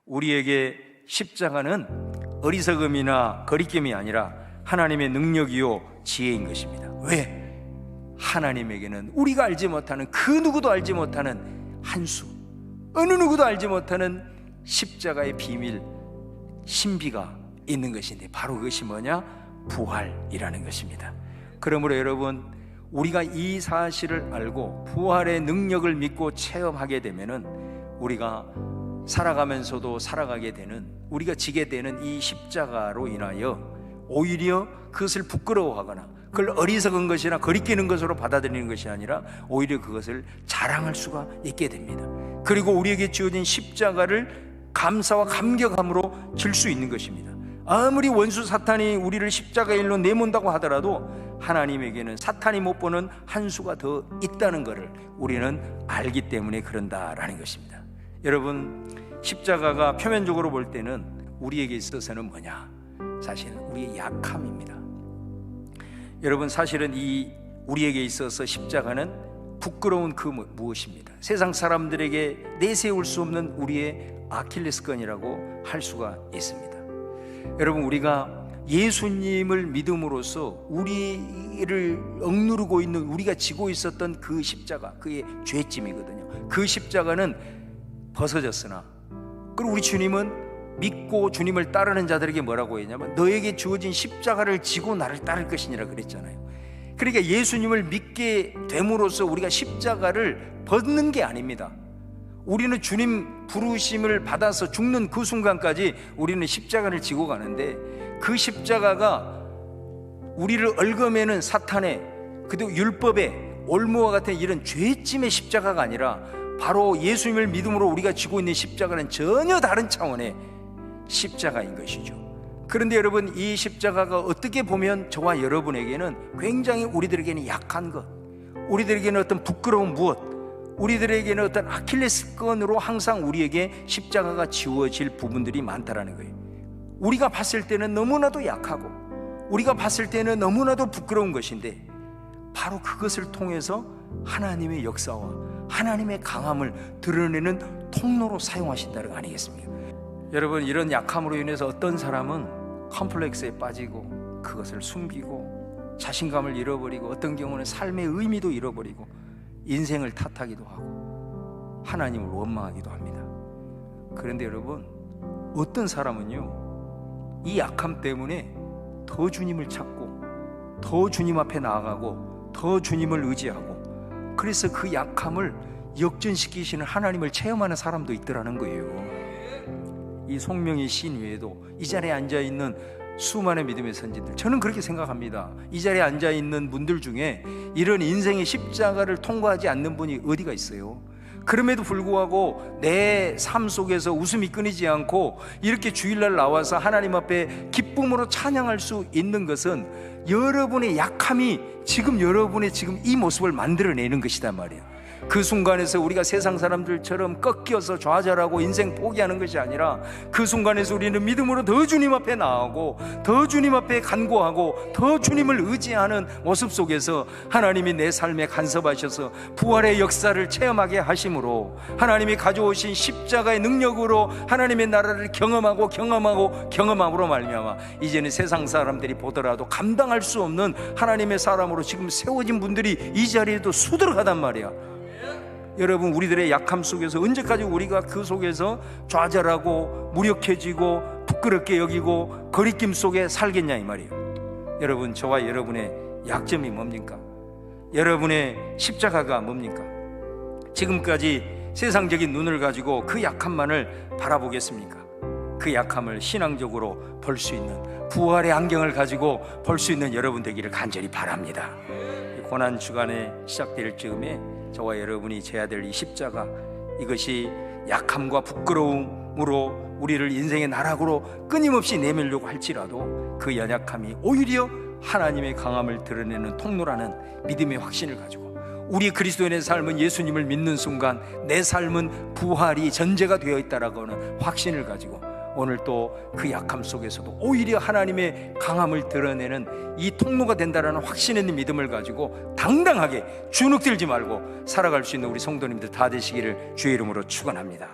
우리에게 십자가는 어리석음이나 거리낌이 아니라 하나님의 능력이요 지혜인 것입니다. 왜? 하나님에게는 우리가 알지 못하는, 그 누구도 알지 못하는 한수, 어느 누구도 알지 못하는 십자가의 비밀, 신비가 있는 것인데, 바로 그것이 뭐냐? 부활이라는 것입니다. 그러므로 여러분, 우리가 이 사실을 알고 부활의 능력을 믿고 체험하게 되면은 우리가 살아가면서도 살아가게 되는, 우리가 지게 되는 이 십자가로 인하여 오히려 그것을 부끄러워하거나 그걸 어리석은 것이나 거리끼는 것으로 받아들이는 것이 아니라 오히려 그것을 자랑할 수가 있게 됩니다. 그리고 우리에게 주어진 십자가를 감사와 감격함으로 질 수 있는 것입니다. 아무리 원수 사탄이 우리를 십자가 일로 내몬다고 하더라도 하나님에게는 사탄이 못 보는 한 수가 더 있다는 것을 우리는 알기 때문에 그런다라는 것입니다. 여러분, 십자가가 표면적으로 볼 때는 우리에게 있어서는 뭐냐? 사실은 우리의 약함입니다. 여러분, 사실은 이 우리에게 있어서 십자가는 부끄러운 그 무엇입니다. 세상 사람들에게 내세울 수 없는 우리의 아킬레스건이라고 할 수가 있습니다. 여러분, 우리가 예수님을 믿음으로써 우리를 억누르고 있는, 우리가 지고 있었던 그 십자가, 그의 죄짐이거든요. 그 십자가는 벗어졌으나, 그리고 우리 주님은 믿고 주님을 따르는 자들에게 뭐라고 했냐면 너에게 주어진 십자가를 지고 나를 따를 것이니라 그랬잖아요. 그러니까 예수님을 믿게 됨으로써 우리가 십자가를 벗는 게 아닙니다. 우리는 주님 부르심을 받아서 죽는 그 순간까지 우리는 십자가를 지고 가는데, 그 십자가가 우리를 얽어매는 사탄의, 그리고 율법의 올무와 같은 이런 죄짐의 십자가가 아니라 바로 예수님을 믿음으로 우리가 지고 있는 십자가는 전혀 다른 차원의 십자가인 것이죠. 그런데 여러분, 이 십자가가 어떻게 보면 저와 여러분에게는 굉장히 우리들에게는 약한 것, 우리들에게는 어떤 부끄러운 무엇, 우리들에게는 어떤 아킬레스건으로 항상 우리에게 십자가가 지워질 부분들이 많다라는 거예요. 우리가 봤을 때는 너무나도 약하고 우리가 봤을 때는 너무나도 부끄러운 것인데, 바로 그것을 통해서 하나님의 역사와 하나님의 강함을 드러내는 통로로 사용하신다는 거 아니겠습니까? 여러분, 이런 약함으로 인해서 어떤 사람은 컴플렉스에 빠지고 그것을 숨기고 자신감을 잃어버리고, 어떤 경우는 삶의 의미도 잃어버리고 인생을 탓하기도 하고 하나님을 원망하기도 합니다. 그런데 여러분, 어떤 사람은요, 이 약함 때문에 더 주님을 찾고 더 주님 앞에 나아가고 더 주님을 의지하고, 그래서 그 약함을 역전시키시는 하나님을 체험하는 사람도 있더라는 거예요. 이 송명희 시인 외에도 이 자리에 앉아있는 수많은 믿음의 선지들, 저는 그렇게 생각합니다. 이 자리에 앉아있는 분들 중에 이런 인생의 십자가를 통과하지 않는 분이 어디가 있어요? 그럼에도 불구하고 내 삶 속에서 웃음이 끊이지 않고 이렇게 주일날 나와서 하나님 앞에 기쁨으로 찬양할 수 있는 것은 여러분의 약함이 지금 여러분의 지금 이 모습을 만들어내는 것이단 말이에요. 그 순간에서 우리가 세상 사람들처럼 꺾여서 좌절하고 인생 포기하는 것이 아니라, 그 순간에서 우리는 믿음으로 더 주님 앞에 나아가고 더 주님 앞에 간구하고 더 주님을 의지하는 모습 속에서 하나님이 내 삶에 간섭하셔서 부활의 역사를 체험하게 하심으로, 하나님이 가져오신 십자가의 능력으로 하나님의 나라를 경험함으로 말미암아 이제는 세상 사람들이 보더라도 감당할 수 없는 하나님의 사람으로 지금 세워진 분들이 이 자리에도 수두룩하단 말이야. 여러분, 우리들의 약함 속에서 언제까지 우리가 그 속에서 좌절하고 무력해지고 부끄럽게 여기고 거리낌 속에 살겠냐 이 말이에요. 여러분, 저와 여러분의 약점이 뭡니까? 여러분의 십자가가 뭡니까? 지금까지 세상적인 눈을 가지고 그 약함만을 바라보겠습니까? 그 약함을 신앙적으로 볼 수 있는, 부활의 안경을 가지고 볼 수 있는 여러분 되기를 간절히 바랍니다. 고난 주간에 시작될 즈음에 저와 여러분이 져야 될 이 십자가, 이것이 약함과 부끄러움으로 우리를 인생의 나락으로 끊임없이 내밀려고 할지라도 그 연약함이 오히려 하나님의 강함을 드러내는 통로라는 믿음의 확신을 가지고, 우리 그리스도인의 삶은 예수님을 믿는 순간 내 삶은 부활이 전제가 되어 있다라고 하는 확신을 가지고, 오늘 또 그 약함 속에서도 오히려 하나님의 강함을 드러내는 이 통로가 된다라는 확신 있는 믿음을 가지고 당당하게 주눅들지 말고 살아갈 수 있는 우리 성도님들 다 되시기를 주의 이름으로 축원합니다.